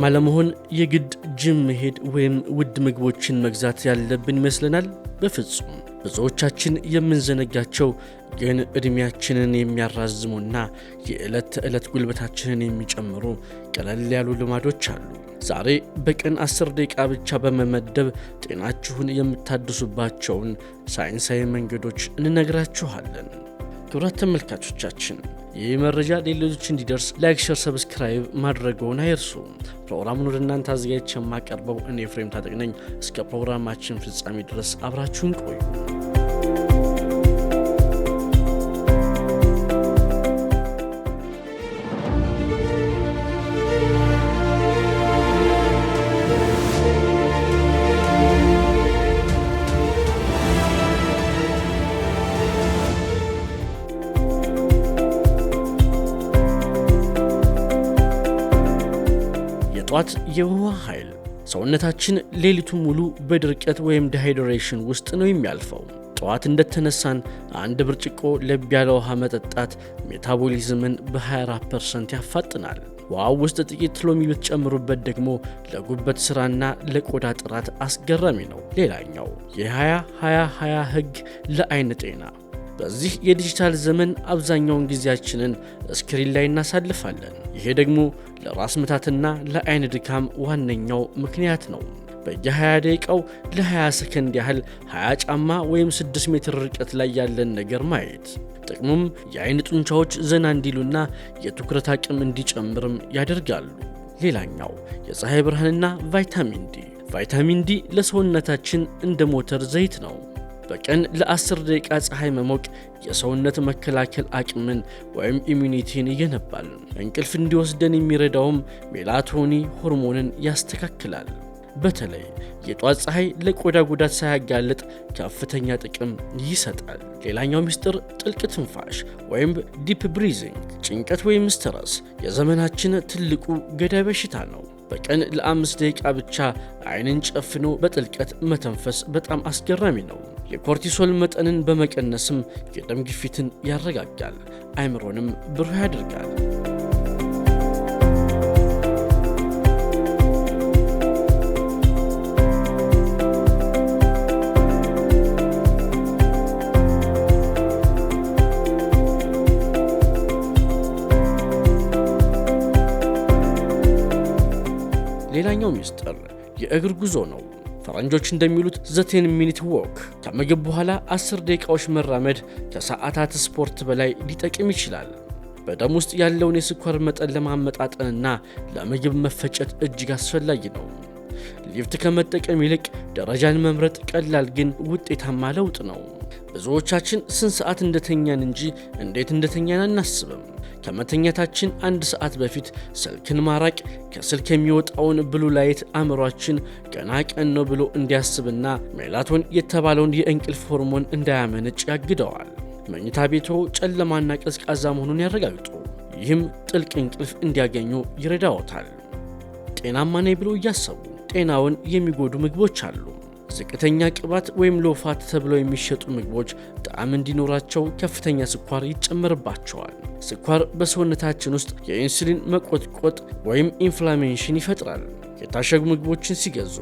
ጤናማ ለመሆን የግድ ጅም መሄድ ወይም ውድ ምግቦችን መግዛት ያለብን ይመስለናል? በፍጹም። ብዙዎቻችን የምንዘነጋቸው ግን እድሜያችንን የሚያራዝሙና የዕለት ተዕለት ጉልበታችንን የሚጨምሩ ቀለል ያሉ ልማዶች አሉ። ዛሬ በቀን 10 ደቂቃ ብቻ በመመደብ ጤናችሁን የምታድሱባቸውን ሳይንሳዊ መንገዶች እንነግራችኋለን። ክቡራት ተመልካቾቻችን፣ ይህ መረጃ ሌሎች እንዲደርስ ላይክ፣ ሼር፣ ሰብስክራይብ ማድረግዎን አይርሱ። ፕሮግራሙን ወደ እናንተ አዘጋጅቼ የማቀርበው እኔ ኤፍሬም ታጠቅ ነኝ። እስከ ፕሮግራማችን ፍጻሜ ድረስ አብራችሁን ቆዩ። ጧት የውሃ ኃይል። ሰውነታችን ሌሊቱን ሙሉ በድርቀት ወይም ዲሃይድሬሽን ውስጥ ነው የሚያልፈው። ጧት እንደተነሳን አንድ ብርጭቆ ለብ ያለ ውሃ መጠጣት ሜታቦሊዝምን በ24% ያፋጥናል። ውሃው ውስጥ ጥቂት ሎሚ ብትጨምሩበት ደግሞ ለጉበት ስራና ለቆዳ ጥራት አስገራሚ ነው። ሌላኛው የ20-20-20 ህግ ለአይን ጤና። በዚህ የዲጂታል ዘመን አብዛኛውን ጊዜያችንን ስክሪን ላይ እናሳልፋለን። ይሄ ደግሞ ለራስ ምታትና ለአይን ድካም ዋነኛው ምክንያት ነው። በየ20 ደቂቃው ለ20 ሰከንድ ያህል 20 ጫማ ወይም 6 ሜትር ርቀት ላይ ያለን ነገር ማየት። ጥቅሙም የአይን ጡንቻዎች ዘና እንዲሉና የትኩረት አቅም እንዲጨምርም ያደርጋሉ። ሌላኛው የፀሐይ ብርሃንና ቫይታሚን ዲ። ቫይታሚን ዲ ለሰውነታችን እንደ ሞተር ዘይት ነው። በቀን ለ10 ደቂቃ ፀሐይ መሞቅ የሰውነት መከላከል አቅምን ወይም ኢሚዩኒቲን ይገነባል። እንቅልፍ እንዲወስደን የሚረዳውም ሜላቶኒ ሆርሞንን ያስተካክላል። በተለይ የጧት ፀሐይ ለቆዳ ጉዳት ሳያጋልጥ ከፍተኛ ጥቅም ይሰጣል። ሌላኛው ምስጢር ጥልቅ ትንፋሽ ወይም ዲፕ ብሪዚንግ። ጭንቀት ወይም ስትረስ የዘመናችን ትልቁ ገዳይ በሽታ ነው። በቀን ለ5 ደቂቃ ብቻ አይንን ጨፍኖ በጥልቀት መተንፈስ በጣም አስገራሚ ነው። የኮርቲሶል መጠንን በመቀነስም የደም ግፊትን ያረጋጋል፣ አይምሮንም ብሩህ ያደርጋል። ሌላኛው ሚስጥር የእግር ጉዞ ነው። ፈረንጆች እንደሚሉት 10 ሚኒት ዎክ። ከምግብ በኋላ 10 ደቂቃዎች መራመድ ከሰዓታት ስፖርት በላይ ሊጠቅም ይችላል። በደም ውስጥ ያለውን የስኳር መጠን ለማመጣጠንና ለምግብ መፈጨት እጅግ አስፈላጊ ነው። ሊፍት ከመጠቀም ይልቅ ደረጃን መምረጥ ቀላል ግን ውጤታማ ለውጥ ነው። ብዙዎቻችን ስንት ሰዓት እንደተኛን እንጂ እንዴት እንደተኛን አናስብም። ከመተኛታችን 1 ሰዓት በፊት ስልክን ማራቅ ከስልክ የሚወጣውን ብሉ ላይት አእምሯችን ገና ቀን ነው ብሎ እንዲያስብና ሜላቶን የተባለውን የእንቅልፍ ሆርሞን እንዳያመነጭ ያግደዋል። መኝታ ቤቶ ጨለማና ቀዝቃዛ መሆኑን ያረጋግጡ። ይህም ጥልቅ እንቅልፍ እንዲያገኙ ይረዳዎታል። ጤናማ ነኝ ብሎ እያሰቡ ጤናውን የሚጎዱ ምግቦች አሉ። ዝቅተኛ ቅባት ወይም ሎፋት ተብለው የሚሸጡ ምግቦች ጣዕም እንዲኖራቸው ከፍተኛ ስኳር ይጨመርባቸዋል። ስኳር በሰውነታችን ውስጥ የኢንሱሊን መቆጥቆጥ ወይም ኢንፍላሜሽን ይፈጥራል። የታሸጉ ምግቦችን ሲገዙ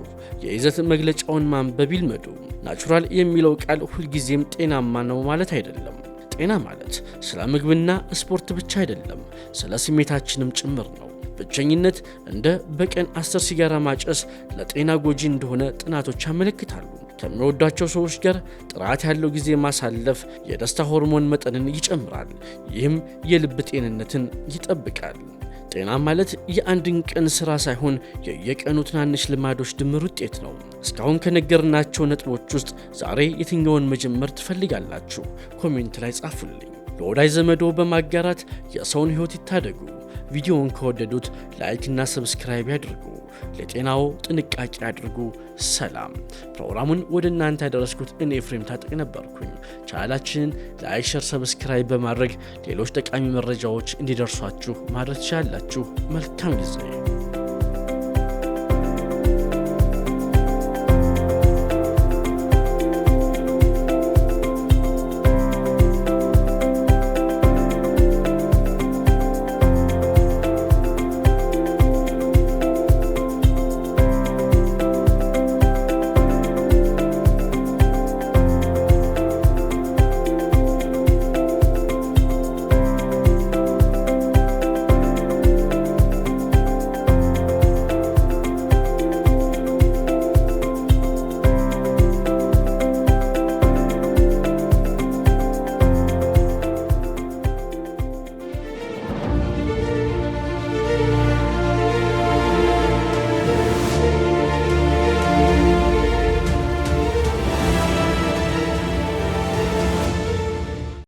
የይዘት መግለጫውን ማንበብ ይልመዱ። ናቹራል የሚለው ቃል ሁልጊዜም ጤናማ ነው ማለት አይደለም። ጤና ማለት ስለ ምግብና ስፖርት ብቻ አይደለም፣ ስለ ስሜታችንም ጭምር ነው። ብቸኝነት እንደ በቀን 10 ሲጋራ ማጨስ ለጤና ጎጂ እንደሆነ ጥናቶች ያመለክታሉ። ከሚወዷቸው ሰዎች ጋር ጥራት ያለው ጊዜ ማሳለፍ የደስታ ሆርሞን መጠንን ይጨምራል። ይህም የልብ ጤንነትን ይጠብቃል። ጤና ማለት የአንድን ቀን ስራ ሳይሆን የየቀኑ ትናንሽ ልማዶች ድምር ውጤት ነው። እስካሁን ከነገርናቸው ነጥቦች ውስጥ ዛሬ የትኛውን መጀመር ትፈልጋላችሁ? ኮሜንት ላይ ጻፉልኝ። ለወዳጅ ዘመዶ በማጋራት የሰውን ሕይወት ይታደጉ። ቪዲዮውን ከወደዱት ላይክ እና ሰብስክራይብ ያድርጉ። ለጤናው ጥንቃቄ አድርጉ። ሰላም። ፕሮግራሙን ወደ እናንተ ያደረስኩት እኔ ኤፍሬም ታጠቅ ነበርኩኝ። ቻናላችንን ላይክ፣ ሼር፣ ሰብስክራይብ በማድረግ ሌሎች ጠቃሚ መረጃዎች እንዲደርሷችሁ ማድረግ ትችላላችሁ። መልካም ጊዜ